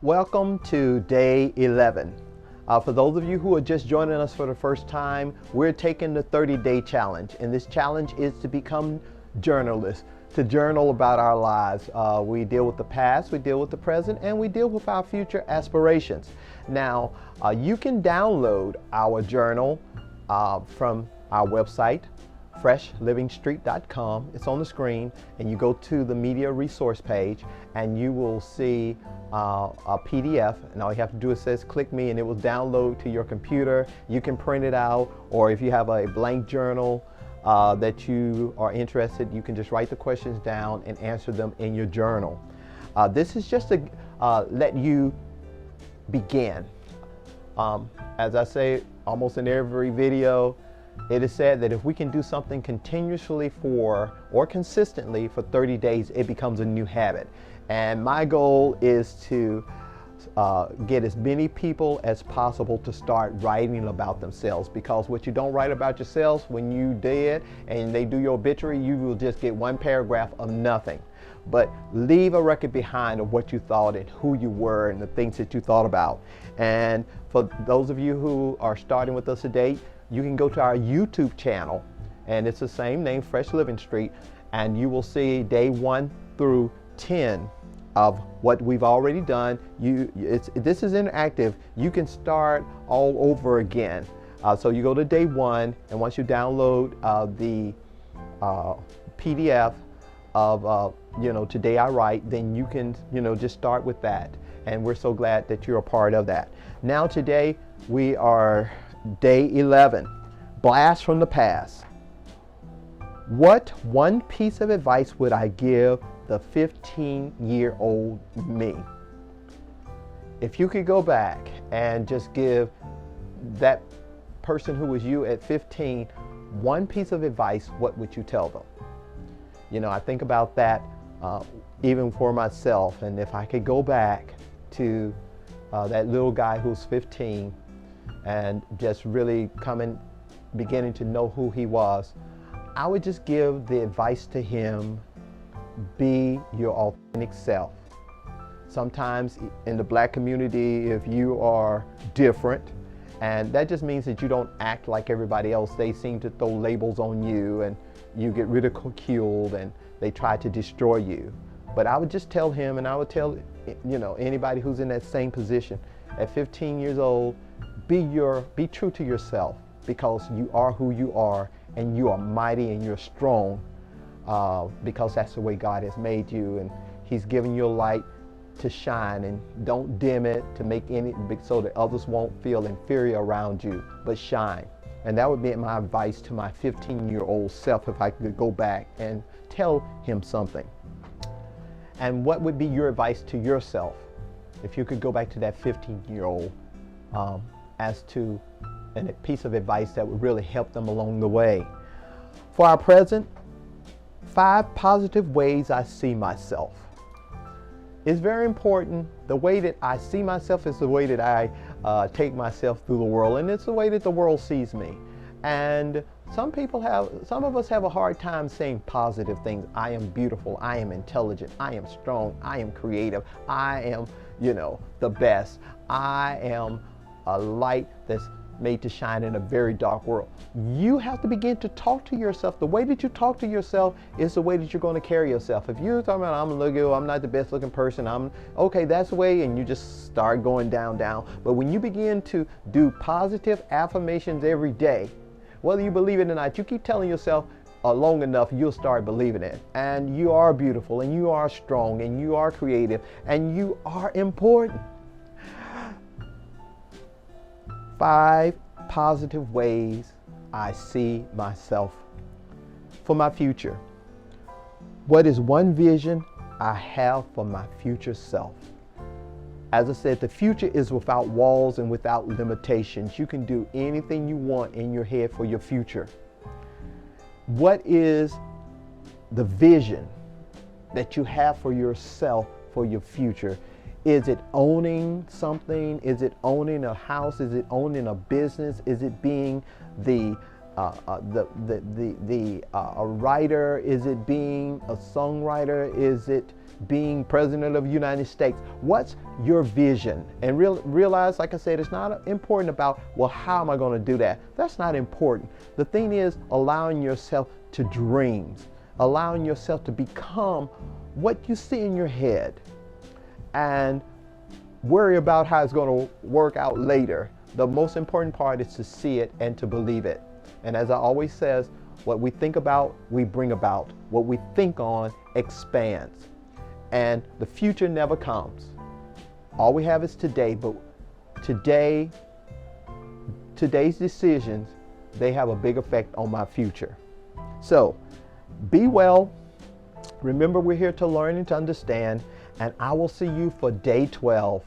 Welcome to day 11. For those of you who are just joining us for the first time, we're taking the 30-day challenge, and this challenge is to become journalists, to journal about our lives. We deal with the past, we deal with the present, and we deal with our future aspirations. Now, you can download our journal from our website, FreshLivingStreet.com. It's on the screen, and you go to the media resource page and you will see a PDF, and all you have to do is says click me and it will download to your computer. You can print it out, or if you have a blank journal that you are interested, you can just write the questions down and answer them in your journal. This is just to let you begin. As I say almost in every video, it is said that if we can do something continuously or consistently for 30 days, it becomes a new habit. And my goal is to get as many people as possible to start writing about themselves, because what you don't write about yourselves, when you dead and they do your obituary, you will just get one paragraph of nothing. But leave a record behind of what you thought and who you were and the things that you thought about. And for those of you who are starting with us today, you can go to our YouTube channel, and it's the same name, Fresh Living Street, and you will see day 1 through 10 of what we've already done. This is interactive. You can start all over again. So you go to day 1, and once you download the PDF of Today I Write, then you can just start with that. And we're so glad that you're a part of that. Now today we are day 11, Blast from the Past. What one piece of advice would I give the 15-year-old me? If you could go back and just give that person who was you at 15 one piece of advice, what would you tell them? I think about that even for myself, and if I could go back to that little guy who's 15 and just really beginning to know who he was, I would just give the advice to him: be your authentic self. Sometimes in the black community, if you are different, and that just means that you don't act like everybody else, they seem to throw labels on you and you get ridiculed and they try to destroy you. But I would just tell him, and I would tell anybody who's in that same position at 15 years old, be true to yourself, because you are who you are, and you are mighty and you're strong, because that's the way God has made you, and He's given you a light to shine, and don't dim it to make so that others won't feel inferior around you, but shine. And that would be my advice to my 15-year-old self if I could go back and tell him something. And what would be your advice to yourself if you could go back to that 15-year-old as to a piece of advice that would really help them along the way? For our present, 5 positive ways I see myself. It's very important. The way that I see myself is the way that I take myself through the world, and it's the way that the world sees me. And some of us have a hard time saying positive things. I am beautiful, I am intelligent, I am strong, I am creative, I am, the best. I am a light that's made to shine in a very dark world. You have to begin to talk to yourself. The way that you talk to yourself is the way that you're going to carry yourself. If you're talking about, I'm not the best looking person, okay, that's the way, and you just start going down. But when you begin to do positive affirmations every day, whether you believe it or not, you keep telling yourself long enough, you'll start believing it. And you are beautiful, and you are strong, and you are creative, and you are important. 5 positive ways I see myself. For my future, what is one vision I have for my future self? As I said, the future is without walls and without limitations. You can do anything you want in your head for your future. What is the vision that you have for yourself for your future? Is it owning something? Is it owning a house? Is it owning a business? Is it being a writer? Is it being a songwriter? Is it being president of the United States. What's your vision? And realize, like I said, it's not important about, well, how am I going to do that? That's not important. The thing is allowing yourself to dream, allowing yourself to become what you see in your head, and worry about how it's going to work out later. The most important part is to see it and to believe it. And as I always says, what we think about, we bring about. What we think on expands. And the future never comes. All we have is today, but today's decisions, they have a big effect on my future. So be well. Remember, we're here to learn and to understand, and I will see you for day 12